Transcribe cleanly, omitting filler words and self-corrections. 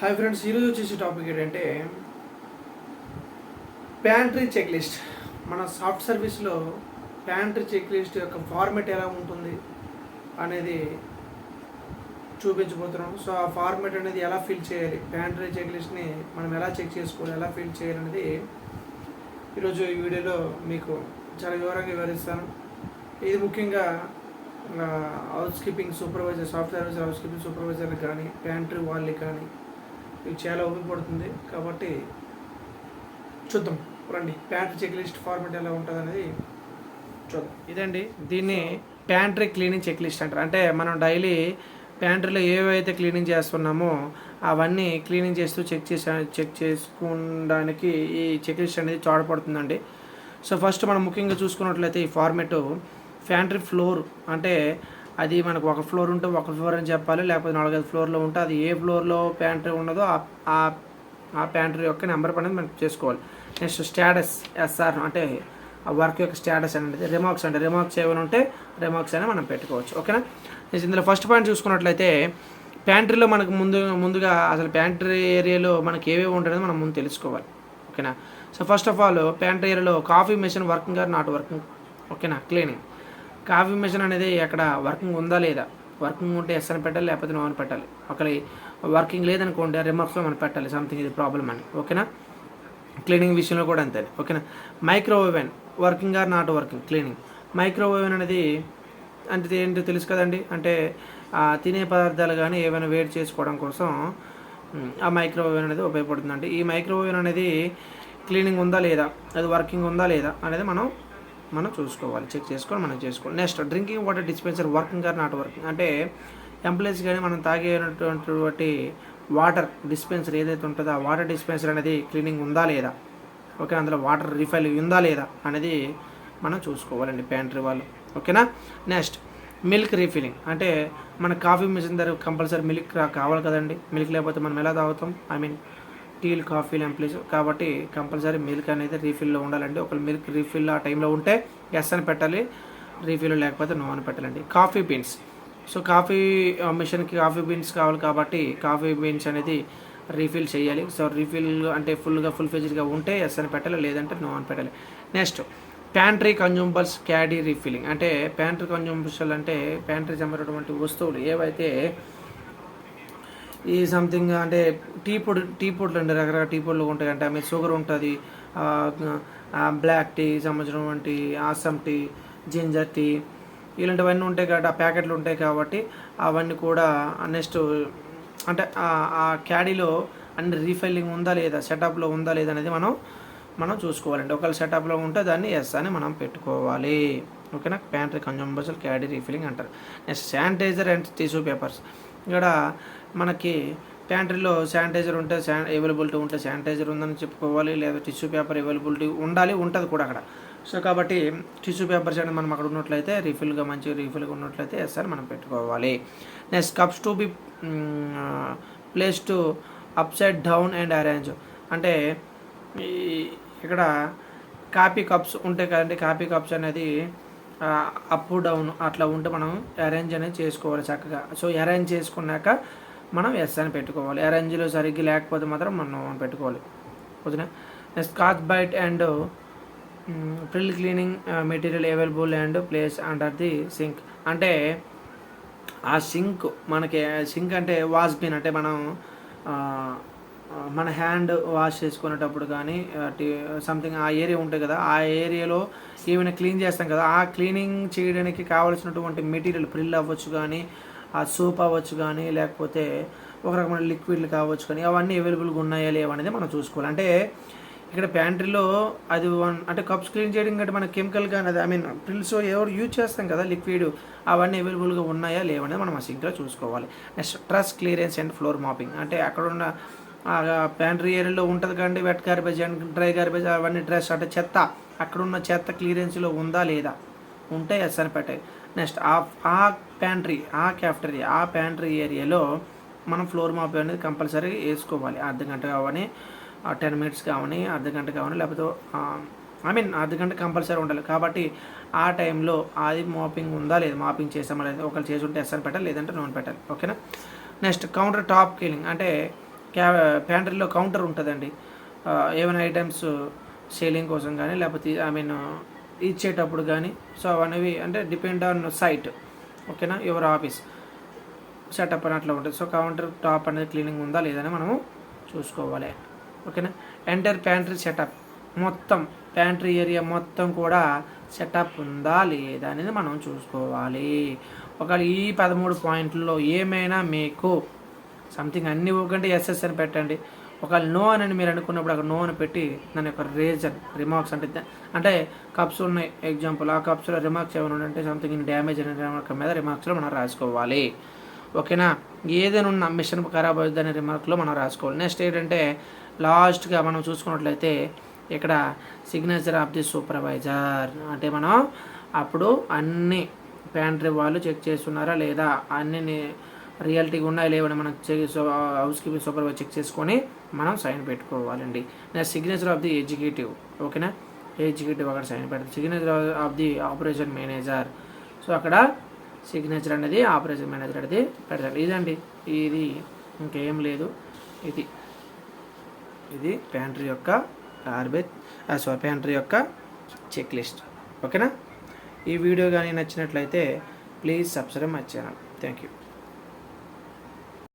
Hi friends, ఈరోజు వచ్చేసి topic ఏంటంటే ప్యాంట్రీ చెక్ లిస్ట్. మన సాఫ్ట్ సర్వీస్లో ప్యాంట్రీ చెక్ లిస్ట్ యొక్క ఫార్మేట్ ఎలా ఉంటుంది అనేది చూపించబోతున్నాం. సో ఆ ఫార్మేట్ అనేది ఎలా ఫిల్ చేయాలి, ప్యాంట్రీ చెక్ లిస్ట్ని మనం ఎలా చెక్ చేసుకోవాలి, ఎలా ఫిల్ చేయాలి అనేది ఈరోజు ఈ వీడియోలో మీకు చాలా వివరంగా వివరిస్తాను. ఇది ముఖ్యంగా house keeping supervisor, soft service house keeping సూపర్వైజర్లకు కానీ ప్యాంట్రీ వాళ్ళకి కానీ ఇది చాలా ఉపయోగపడుతుంది. కాబట్టి చూద్దాం రండి, ప్యాంట్రీ చెక్ లిస్ట్ ఫార్మేట్ ఎలా ఉంటుంది అనేది చూద్దాం. ఇదండి, దీన్ని ప్యాంట్రీ క్లీనింగ్ చెక్ లిస్ట్ అంటారు. అంటే మనం డైలీ ప్యాంట్రీలో ఏవైతే క్లీనింగ్ చేస్తున్నామో అవన్నీ క్లీనింగ్ చేస్తూ చెక్ చేసుకోవడానికి ఈ చెక్ లిస్ట్ అనేది తోడ్పడుతుందండి. సో ఫస్ట్ మనం ముఖ్యంగా చూసుకున్నట్లయితే ఈ ఫార్మేట్ ప్యాంట్రీ ఫ్లోర్ అంటే అది మనకు ఒక ఫ్లోర్ ఉంటే ఒక ఫ్లోర్ అని చెప్పాలి, లేకపోతే 4-5 ఫ్లోర్లో ఉంటే అది ఏ ఫ్లోర్లో ప్యాంట్రీ ఉన్నదో ఆ ప్యాంట్రీ యొక్క నెంబర్ అనేది మనం చేసుకోవాలి. నెక్స్ట్ స్టేటస్ ఎస్ఆర్ అంటే ఆ వర్క్ యొక్క స్టేటస్ అనేది, రిమార్క్స్ అంటే రిమార్క్స్ ఏమైనా ఉంటే రిమార్క్స్ అని మనం పెట్టుకోవచ్చు. ఓకేనా. నెక్స్ట్ ఇందులో ఫస్ట్ పాయింట్ చూసుకున్నట్లయితే ప్యాంట్రీలో మనకు ముందుగా అసలు ప్యాంట్రీ ఏరియాలో మనకి ఏవేవి ఉంటుందో మనం ముందు తెలుసుకోవాలి. ఓకేనా. So first of all pantry ఏరియాలో coffee machine working or not working. ఓకేనా. క్లీనింగ్ కాఫీ మెషిన్ అనేది అక్కడ వర్కింగ్ ఉందా లేదా, వర్కింగ్ ఉంటే ఎస్ అని పెట్టాలి, లేకపోతే నో అని పెట్టాలి. ఒకరి వర్కింగ్ లేదనుకోండి రిమార్క్స్లో మనం పెట్టాలి సంథింగ్ ఇది ప్రాబ్లం అని. ఓకేనా. క్లీనింగ్ విషయంలో కూడా అంతే. ఓకేనా. Microwave oven working or not working. Cleaning microwave oven అనేది అంటే ఏంటో తెలుసు కదండి, అంటే తినే పదార్థాలు కానీ ఏమైనా వేడి చేసుకోవడం కోసం ఆ మైక్రోవేవెన్ అనేది ఉపయోగపడుతుందండి. ఈ మైక్రోవేవెన్ అనేది క్లీనింగ్ ఉందా లేదా, అది వర్కింగ్ ఉందా లేదా అనేది మనం చూసుకోవాలి, చెక్ చేసుకొని మనం చేసుకోవాలి. Next drinking water dispenser working or not working. అంటే ఎంప్లాయీస్ కానీ మనం తాగేటువంటి వాటర్ డిస్పెన్సర్ ఏదైతే ఉంటుందో ఆ వాటర్ డిస్పెన్సర్ అనేది క్లీనింగ్ ఉందా లేదా, ఓకే, అందులో వాటర్ రీఫైల్ ఉందా లేదా అనేది మనం చూసుకోవాలండి ప్యాంట్రీ వాళ్ళు. ఓకేనా. నెక్స్ట్ మిల్క్ రీఫిల్లింగ్ అంటే మన కాఫీ మిషన్ దగ్గర కంపల్సరీ మిల్క్ కావాలి కదండి, మిల్క్ లేకపోతే మనం ఎలా తాగుతాం, టీలు కాఫీలు ఎంప్లీస్, కాబట్టి కంపల్సరీ మిల్క్ అనేది రీఫిల్లో ఉండాలండి. ఒకవేళ మిల్క్ రీఫిల్ ఆ టైంలో ఉంటే ఎస్ అని పెట్టాలి, రీఫిల్ లేకపోతే నో అని పెట్టాలండి. కాఫీ బీన్స్, సో కాఫీ మిషన్కి కాఫీ బీన్స్ కావాలి కాబట్టి కాఫీ బీన్స్ అనేది రీఫిల్ చేయాలి. సో రీఫిల్ అంటే ఫుల్ ఫెజ్డ్గా ఉంటే ఎస్ అని పెట్టాలి, లేదంటే నో అని పెట్టాలి. Next pantry consumables caddy refilling అంటే ప్యాంట్రీ కన్జ్యూమబుల్స్ అంటే ప్యాంట్రీ చెందినటువంటి వస్తువులు ఏవైతే ఈ సంథింగ్ అంటే టీ పొడులు అండి, రకరకాల టీ పొడులు ఉంటాయి. అంటే షుగర్ ఉంటుంది, బ్లాక్ టీ సంబంధించినటువంటి ఆసం టీ, జింజర్ టీ ఇలాంటివన్నీ ఉంటాయి కాబట్టి ఆ ప్యాకెట్లు ఉంటాయి కాబట్టి అవన్నీ కూడా నెక్స్ట్ అంటే ఆ క్యాడీలో అన్ని రీఫిల్లింగ్ ఉందా లేదా, సెటప్లో ఉందా లేదా అనేది మనం చూసుకోవాలండి. ఒకవేళ సెటప్లో ఉంటే దాన్ని ఎస్ అని మనం పెట్టుకోవాలి. ఓకేనా. ప్యాంట్రీ కన్జ్యూమబుల్స్ క్యాడీ రీఫిల్లింగ్ అంటారు. Next sanitizer and tissue papers. ఇక్కడ మనకి ప్యాంట్రీలో శానిటైజర్ ఉంటే అవైలబిలిటీ ఉంటే శానిటైజర్ ఉందని చెప్పుకోవాలి, లేదా టిష్యూ పేపర్ అవైలబిలిటీ ఉంటుంది కూడా అక్కడ. సో కాబట్టి టిష్యూ పేపర్స్ అనేది మనం అక్కడ ఉన్నట్లయితే మంచి రీఫిల్గా ఉన్నట్లయితే ఎస్ అని మనం పెట్టుకోవాలి. Next cups to be place to upside down and arrange అంటే ఇక్కడ కాఫీ కప్స్ ఉంటాయి కదండి, కాఫీ కప్స్ అనేది అప్ డౌన్ అట్లా ఉంటే మనం అరేంజ్ అనేది చేసుకోవాలి చక్కగా. సో అరేంజ్ చేసుకున్నాక మనం ఎస్ అని పెట్టుకోవాలి. అరేంజ్లో సరిగ్గా లేకపోతే మాత్రం మనం పెట్టుకోవాలి. ఓకేనా. Next Scotch Brite and Pril cleaning material available and place under the sink అంటే ఆ సింక్ సింక్ అంటే వాష్ బిన్ అంటే మనం మన హ్యాండ్ వాష్ చేసుకునేటప్పుడు కానీ సంథింగ్ ఆ ఏరియా ఉంటుంది కదా, ఆ ఏరియాలో ఏమైనా క్లీన్ చేస్తాం కదా, ఆ క్లీనింగ్ చేయడానికి కావాల్సినటువంటి మెటీరియల్ ప్రిల్ అవ్వచ్చు కానీ, ఆ సోప్ అవ్వచ్చు కానీ, లేకపోతే ఒక రకమైన లిక్విడ్లు కావచ్చు కానీ అవన్నీ అవైలబుల్గా ఉన్నాయా లేవనేది మనం చూసుకోవాలి. అంటే ఇక్కడ ప్యాంట్రీలో అది అంటే కప్స్ క్లీన్ చేయడం కంటే మన కెమికల్ కానీ అది ప్రిల్స్ ఎవరు యూజ్ చేస్తాం కదా లిక్విడ్, అవన్నీ అవైలబుల్గా ఉన్నాయా లేవనేది మనం ఆ సింక్లో చూసుకోవాలి. Next trash clearance and floor mopping అంటే అక్కడ ఉన్న ప్యాంట్రీ ఏరియాలో ఉంటుంది కానీ wet garbage and dry garbage అవన్నీ డ్రెస్ అంటే చెత్త, అక్కడ ఉన్న చెత్త క్లియరెన్స్లో ఉందా లేదా, ఉంటే ఎస్ అని పెట్టాయి. నెక్స్ట్ ఆ క్యాఫ్టరీ ఆ ప్యాంట్రీ ఏరియాలో మనం ఫ్లోర్ మాప్ అనేది కంపల్సరీ వేసుకోవాలి. అర్ధ గంట కావని 10 minutes కావని, అర్ధ గంట కావని, లేకపోతే అర్ధ గంట కంపల్సరీ ఉండాలి. కాబట్టి ఆ టైంలో అది మాపింగ్ ఉందా లేదా, మాపింగ్ చేసామా లేదా, ఒకళ్ళు చేసి ఉంటే ఎస్ అని పెట్టాలి, లేదంటే నో అని పెట్టాలి. ఓకేనా. నెక్స్ట్ కౌంటర్ టాప్ క్లీనింగ్ అంటే ప్యాంట్రీలో కౌంటర్ ఉంటుందండి. ఏమైనా ఐటమ్స్ సేలింగ్ కోసం కానీ లేకపోతే ఇచ్చేటప్పుడు కానీ, సో అవన్నీ అంటే డిపెండ్ ఆన్ సైట్. ఓకేనా, యువర్ ఆఫీస్ సెటప్ అని అట్లా ఉంటుంది. సో కౌంటర్ టాప్ అనేది క్లీనింగ్ ఉందా లేదని మనము చూసుకోవాలి. ఓకేనా, ఎంటర్ ప్యాంట్రీ సెటప్, మొత్తం ప్యాంట్రీ ఏరియా మొత్తం కూడా సెటప్ ఉందా లేదా అనేది మనం చూసుకోవాలి. ఒకవేళ ఈ 13 పాయింట్లలో ఏమైనా మీకు సంథింగ్ అన్నీ ఒకటి ఎస్ఎస్ అని పెట్టండి. ఒకవేళ నో అని మీరు అనుకున్నప్పుడు అక్కడ నో అని పెట్టి దాని యొక్క రీజన్ రిమార్క్స్ అంటే కప్స్ ఉన్నాయి ఎగ్జాంపుల్, ఆ కప్స్లో రిమార్క్స్ ఏమైనా ఉంటే సంథింగ్ ఇన్ డ్యామేజ్ అనే రిమార్క్ మీద రిమార్క్స్లో మనం రాసుకోవాలి. ఓకేనా, ఏదైనా ఉన్న మిషన్ ఖరాబ్ అవుతుంది అనే రిమార్క్లో మనం రాసుకోవాలి. నెక్స్ట్ ఏంటంటే లాస్ట్గా మనం చూసుకున్నట్లయితే ఇక్కడ సిగ్నేచర్ ఆఫ్ ది సూపర్వైజర్, అంటే మనం అప్పుడు అన్ని ప్యాంట్రీ వాళ్ళు చెక్ చేస్తున్నారా లేదా, అన్ని రియాలిటీగా ఉన్నాయా లేవని మనం హౌస్ కీపింగ్ సూపర్వైజర్ చెక్ చేసుకొని మనం సైన్ పెట్టుకోవాలండి. Next signature of the executive. ఓకేనా, ఎగ్జిక్యూటివ్ అక్కడ సైన్ పెడతారు. Signature of the operation manager, so అక్కడ సిగ్నేచర్ అనేది ఆపరేషన్ మేనేజర్ అనేది పెడతారు. ఇదండి, ఇది ఇంకేం లేదు. ఇది ప్యాంట్రీ యొక్క ప్యాంట్రీ యొక్క చెక్ లిస్ట్. ఓకేనా, ఈ వీడియో కానీ నచ్చినట్లయితే please subscribe my channel. Thank you.